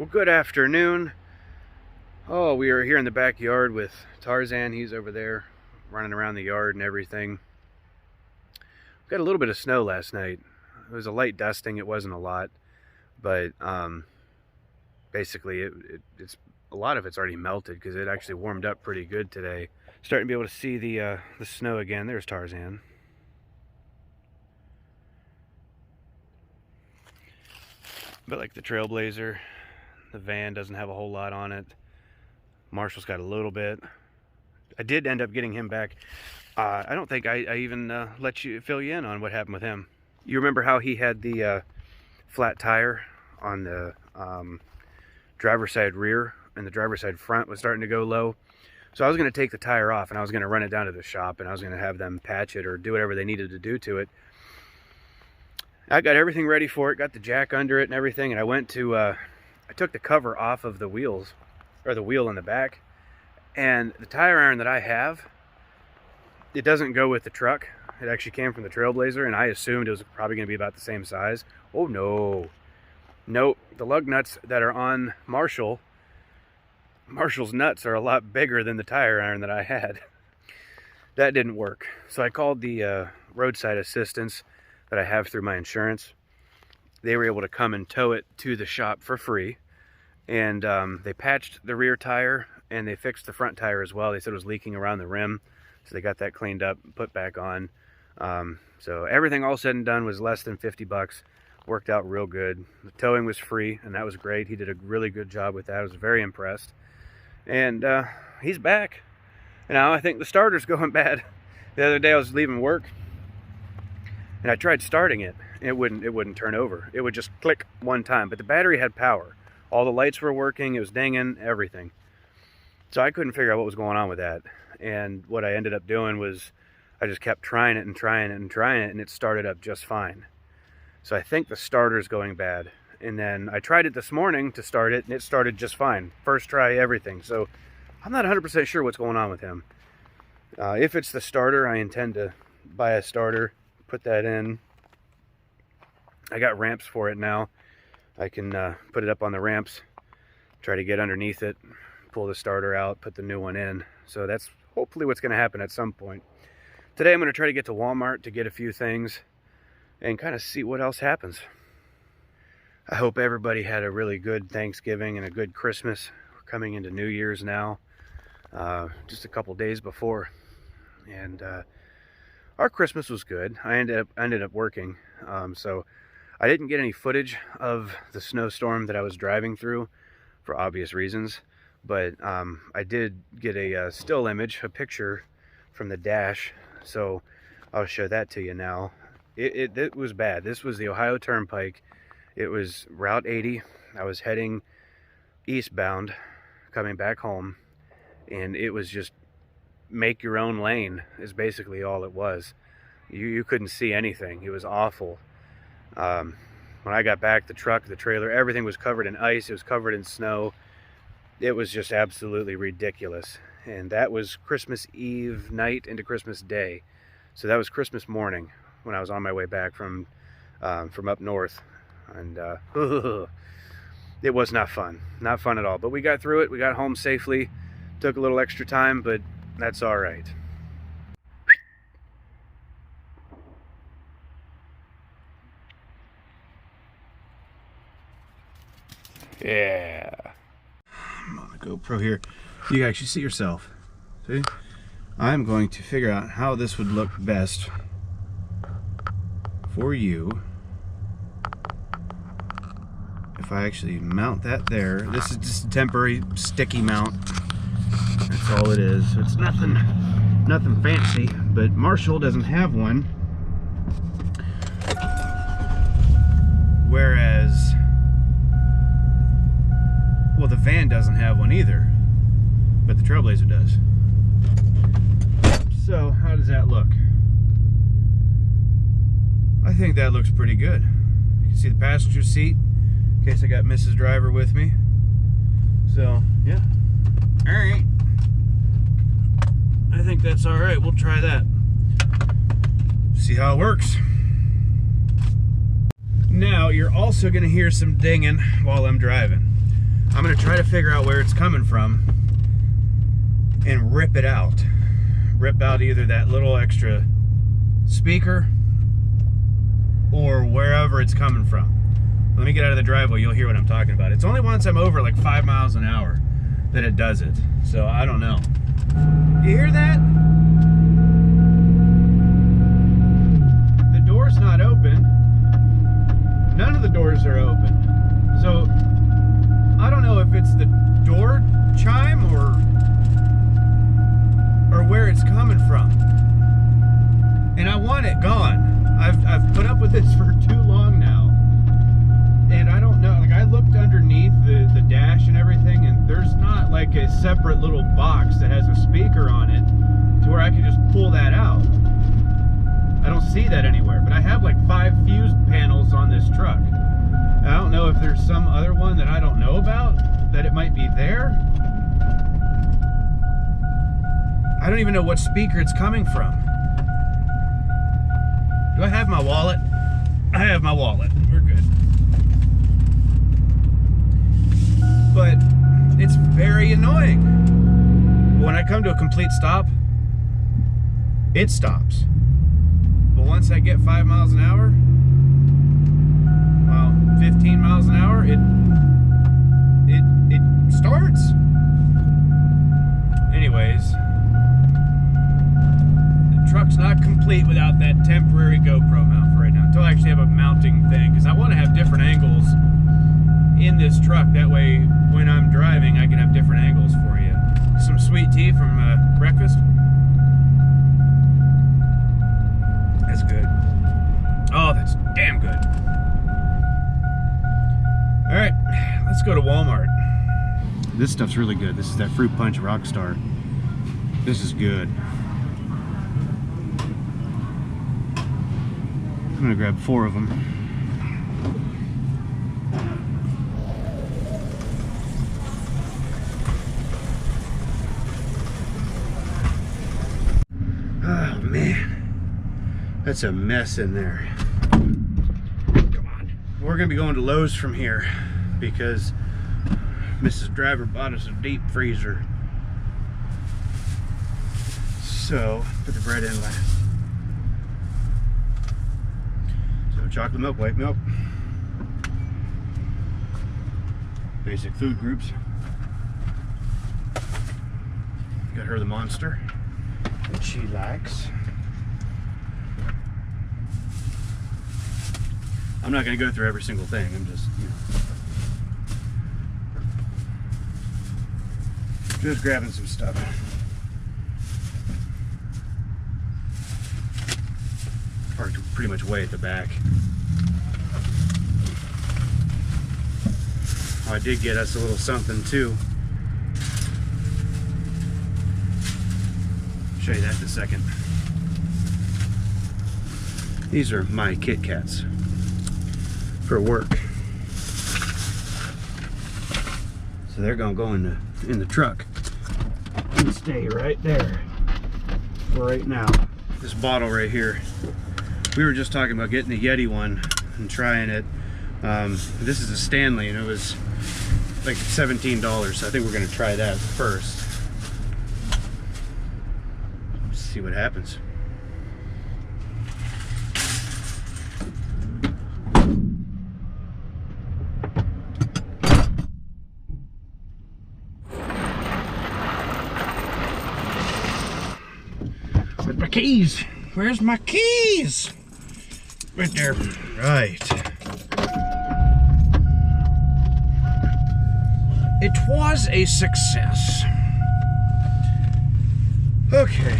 Well, good afternoon. Oh, we are here in the backyard with Tarzan. He's over there running around the yard and everything. We got a little bit of snow last night. It was a light dusting. It wasn't a lot, but basically it's a lot of it's already melted because it actually warmed up pretty good today. Starting to be able to see the snow again. There's Tarzan. But like the Trailblazer, the van doesn't have a whole lot on it. Marshall's got a little bit. I did end up getting him back. I don't think I even let you fill you in on what happened with him. You remember how he had the flat tire on the driver's side rear, and the driver's side front was starting to go low. So I was going to take the tire off and I was going to run it down to the shop and I was going to have them patch it or do whatever they needed to do to it. I got everything ready for it, got the jack under it and everything, and I went to I took the cover off of the wheels, or the wheel in the back, and the tire iron that I have, it doesn't go with the truck. It actually came from the Trailblazer, and I assumed it was probably going to be about the same size. Oh no. Nope. The lug nuts that are on Marshall's nuts are a lot bigger than the tire iron that I had. That didn't work. So I called the roadside assistance that I have through my insurance. They were able to come and tow it to the shop for free. And they patched the rear tire and they fixed the front tire as well. They said it was leaking around the rim. So they got that cleaned up, put back on. So everything all said and done was less than 50 bucks. Worked out real good. The towing was free and that was great. He did a really good job with that. I was very impressed. And he's back. And now I think the starter's going bad. The other day I was leaving work and I tried starting it. It wouldn't turn over. It would just click one time, but the battery had power. All the lights were working, it was dinging, everything. So I couldn't figure out what was going on with that. And what I ended up doing was I just kept trying it and trying it and trying it, and it started up just fine. So I think the starter's going bad. And then I tried it this morning to start it, and it started just fine. First try, everything. So I'm not 100% sure what's going on with him. If it's the starter, I intend to buy a starter, put that in. I got ramps for it now. I can put it up on the ramps, try to get underneath it, pull the starter out, put the new one in. So that's hopefully what's going to happen at some point. Today I'm going to try to get to Walmart to get a few things and kind of see what else happens. I hope everybody had a really good Thanksgiving and a good Christmas. We're coming into New Year's now, just a couple days before. And our Christmas was good. I ended up working, so I didn't get any footage of the snowstorm that I was driving through for obvious reasons, but I did get a still image, a picture from the dash, so I'll show that to you now. It was bad. This was the Ohio Turnpike. It was Route 80. I was heading eastbound, coming back home, and it was just make your own lane is basically all it was. You couldn't see anything. It was awful. When I got back, the truck, the trailer, everything was covered in ice. It was covered in snow. It was just absolutely ridiculous. And that was Christmas Eve night into Christmas Day. So that was Christmas morning when I was on my way back from up north. And it was not fun. Not fun at all. But we got through it. We got home safely. Took a little extra time, but that's all right. Yeah. I'm on the GoPro here. You can actually see yourself. See? I'm going to figure out how this would look best for you if I actually mount that there. This is just a temporary sticky mount. That's all it is. It's nothing fancy, but Marshall doesn't have one. Whereas, well, the van doesn't have one either, but the Trailblazer does. So, how does that look? I think that looks pretty good. You can see the passenger seat, in case I got Mrs. Driver with me. So, yeah. Alright. I think that's alright. We'll try that. See how it works. Now, you're also going to hear some dinging while I'm driving. gonna try to figure out where it's coming from and rip it out. Rip out either that little extra speaker or wherever it's coming from. Let me get out of the driveway, you'll hear what I'm talking about. It's only once I'm over like 5 miles an hour that it does it. So I don't know. You hear that? The door's not open. None of the doors are open. So I don't know if it's the door chime or where it's coming from. And I want it gone. I've put up with this for too long now. And I don't know, like I looked underneath the dash and everything, and there's not like a separate little box that has a speaker on it to where I can just pull that out. I don't see that anywhere, but I have like 5 fuse panels on this truck. I don't know if there's some other one that I don't know about, that it might be there. I don't even know what speaker it's coming from. Do I have my wallet? I have my wallet. We're good. But it's very annoying. When I come to a complete stop, it stops. But once I get 5 miles an hour, well, 15 miles an hour, it starts. Anyways, the truck's not complete without that temporary GoPro mount for right now, until I actually have a mounting thing, because I want to have different angles in this truck. That way, when I'm driving, I can have different angles for you. Some sweet tea from breakfast. That's good. Oh, that's damn good. All right, let's go to Walmart. This stuff's really good. This is that Fruit Punch Rockstar. This is good. I'm gonna grab 4 of them. Oh man, that's a mess in there. Come on. We're gonna be going to Lowe's from here because Mrs. Driver bought us a deep freezer. So, put the bread in last. So, chocolate milk, white milk. Basic food groups. Got her the Monster that she likes. I'm not going to go through every single thing. I'm just, you know, just grabbing some stuff. Parked pretty much way at the back. Oh, I did get us a little something too. Show you that in a second. These are my Kit Kats for work. So they're gonna go in the truck and stay right there for right now. This bottle right here, we were just talking about getting the Yeti one and trying it. This is a Stanley and it was like $17, so I think we're gonna try that first. See what happens. Where's my keys? Where's my keys? Right there. Right. It was a success. Okay.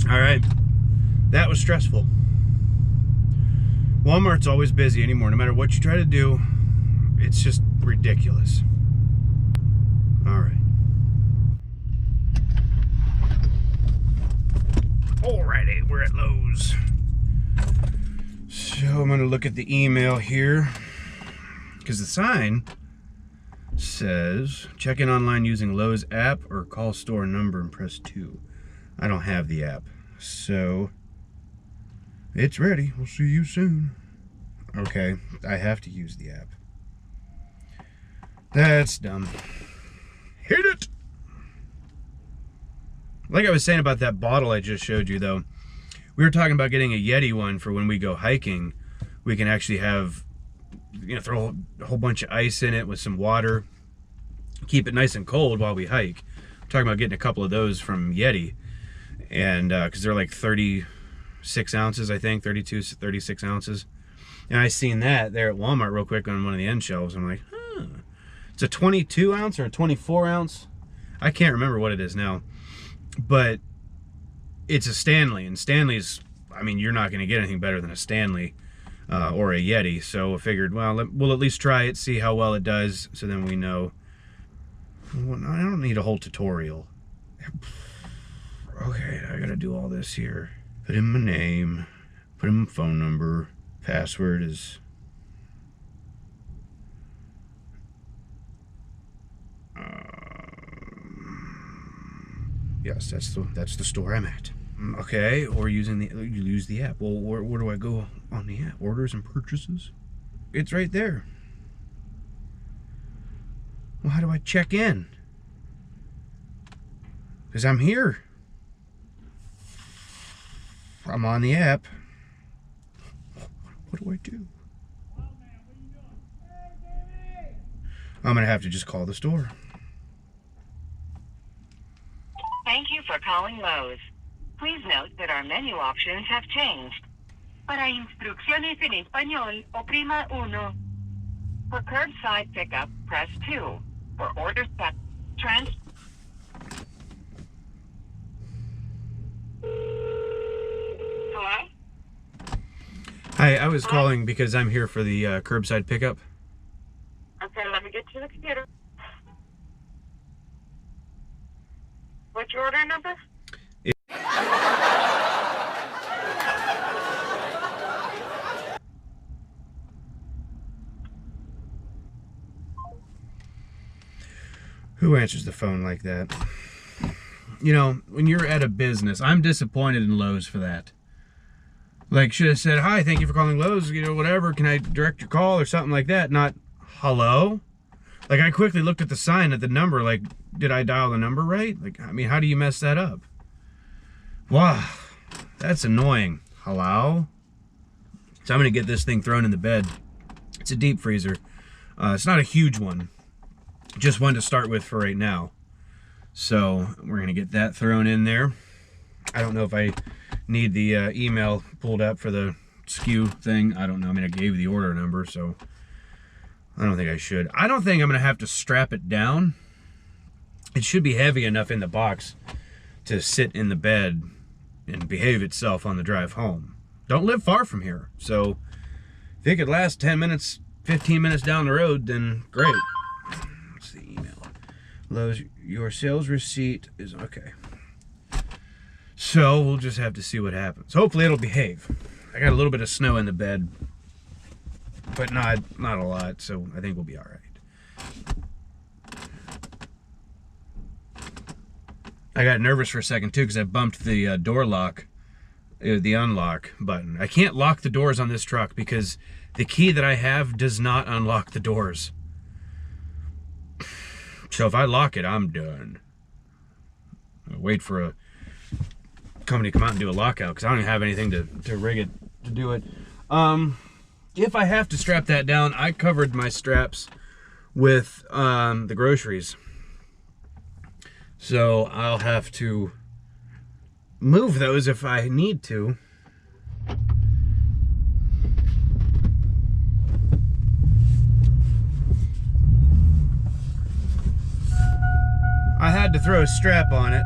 All right, that was stressful. Walmart's always busy anymore. No matter what you try to do, it's just ridiculous. All right. Alrighty, we're at Lowe's. So I'm gonna look at the email here because the sign says check in online using Lowe's app or call store number and press 2. I don't have the app. So, it's ready. We'll see you soon. Okay, I have to use the app. That's dumb. Hit it! Like I was saying about that bottle I just showed you, though, we were talking about getting a Yeti one for when we go hiking. We can actually have, you know, throw a whole bunch of ice in it with some water, keep it nice and cold while we hike. I'm talking about getting a couple of those from Yeti, and because they're like 36 ounces, I think, 32, 36 ounces. And I seen that there at Walmart real quick on one of the end shelves. I'm like, huh. It's a 22 ounce or a 24 ounce. I can't remember what it is now. But it's a Stanley. And Stanley's, I mean, you're not going to get anything better than a Stanley or a Yeti. So I figured, well, we'll at least try it, see how well it does. So then we know. Well, I don't need a whole tutorial. Okay, I got to do all this here. Put in my name. Put in my phone number. Password is yes, that's the store I'm at. Okay, or you use the app. Well, where do I go on the app? Orders and purchases. It's right there. Well, how do I check in? Because I'm here. I'm on the app. What do I do? I'm going to have to just call the store. Thank you for calling Lowe's. Please note that our menu options have changed. Para instrucciones en español, oprima uno. For curbside pickup, press 2. For order step, Hello? Hi, I was calling because I'm here for the curbside pickup. Okay, let me get to the computer. What's your order number? Who answers the phone like that? You know, when you're at a business, I'm disappointed in Lowe's for that. Like, should have said, hi, thank you for calling Lowe's, you know, whatever, can I direct your call or something like that, not, hello? Like, I quickly looked at the sign at the number, like, did I dial the number right? Like, I mean, how do you mess that up? Wow, that's annoying. Hello? So I'm gonna get this thing thrown in the bed. It's a deep freezer. It's not a huge one, just one to start with for right now. So we're gonna get that thrown in there. I don't know if I need the email pulled up for the SKU thing. I don't know. I mean, I gave the order number, so I don't think I should. I don't think I'm going to have to strap it down. It should be heavy enough in the box to sit in the bed and behave itself on the drive home. Don't live far from here, so if it could last 10 minutes, 15 minutes down the road, then great. What's the email? Lowe's, your sales receipt is okay. So we'll just have to see what happens. Hopefully it'll behave. I got a little bit of snow in the bed, but not a lot, so I think we'll be all right. I got nervous for a second too because I bumped the door lock, the unlock button. I can't lock the doors on this truck because the key that I have does not unlock the doors. So if I lock it, I'm done. I'll wait for a company to come out and do a lockout because I don't even have anything to rig it to do it. If I have to strap that down, I covered my straps with the groceries, so I'll have to move those if I need to. I had to throw a strap on it.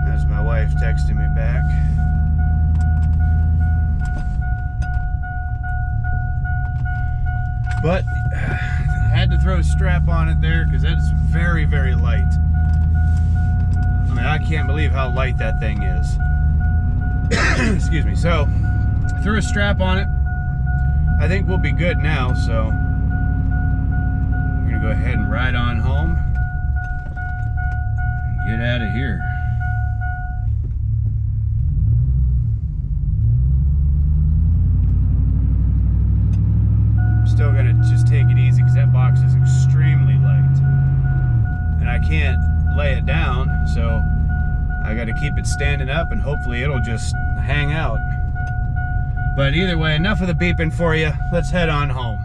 There's my wife texting me back. But I had to throw a strap on it there because that's very, very light. I mean, I can't believe how light that thing is. Excuse me. So, threw a strap on it. I think we'll be good now, so we're gonna go ahead and ride on home. Get out of here. box is extremely light. And I can't lay it down, so I got to keep it standing up and hopefully it'll just hang out. But either way, enough of the beeping for you. Let's head on home.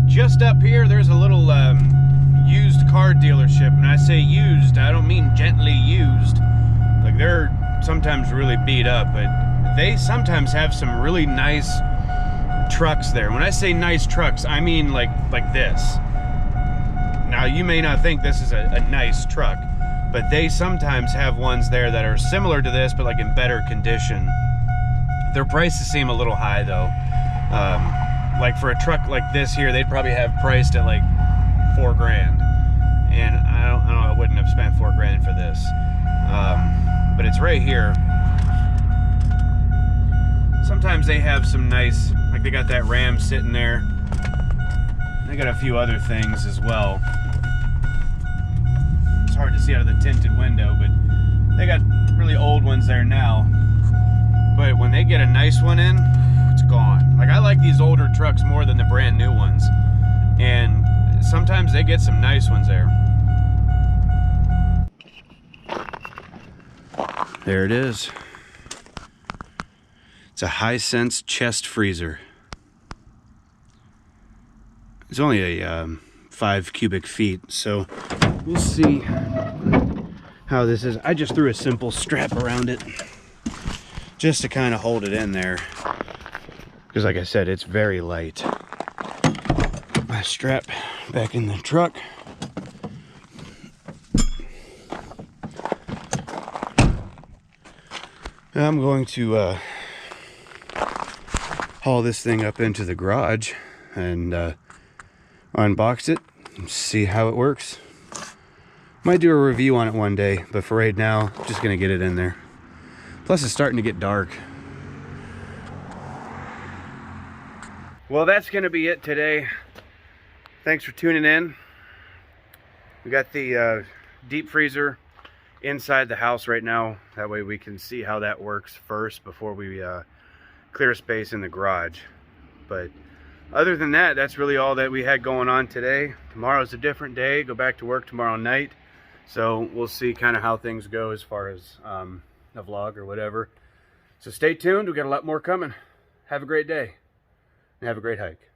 Just up here, there's a little used car dealership. And I say used, I don't mean gently used. Like, they're sometimes really beat up, but they sometimes have some really nice trucks there. When I say nice trucks, I mean like this. Now, you may not think this is a nice truck, but they sometimes have ones there that are similar to this, but like in better condition. Their prices seem a little high though. Like for a truck like this here, they'd probably have priced at like $4 grand. And I don't know, I wouldn't have spent $4 grand for this. But it's right here. Sometimes they have some nice, like they got that Ram sitting there. They got a few other things as well. It's hard to see out of the tinted window, but they got really old ones there now. But when they get a nice one in, it's gone. Like, I like these older trucks more than the brand new ones. And sometimes they get some nice ones there. There it is. It's a Hisense chest freezer. It's only a 5 cubic feet, so we'll see how this is. I just threw a simple strap around it just to kind of hold it in there. Because like I said, it's very light. Put my strap back in the truck. I'm going to haul this thing up into the garage and unbox it and see how it works. Might do a review on it one day, but for right now, just gonna get it in there. Plus it's starting to get dark. Well, that's gonna be it today. Thanks for tuning in. We got the deep freezer inside the house right now. That way we can see how that works first before we clear space in the garage. But other than that, that's really all that we had going on today. Tomorrow's a different day. Go back to work tomorrow night. So we'll see kind of how things go as far as a vlog or whatever. So stay tuned. We got a lot more coming. Have a great day and have a great hike.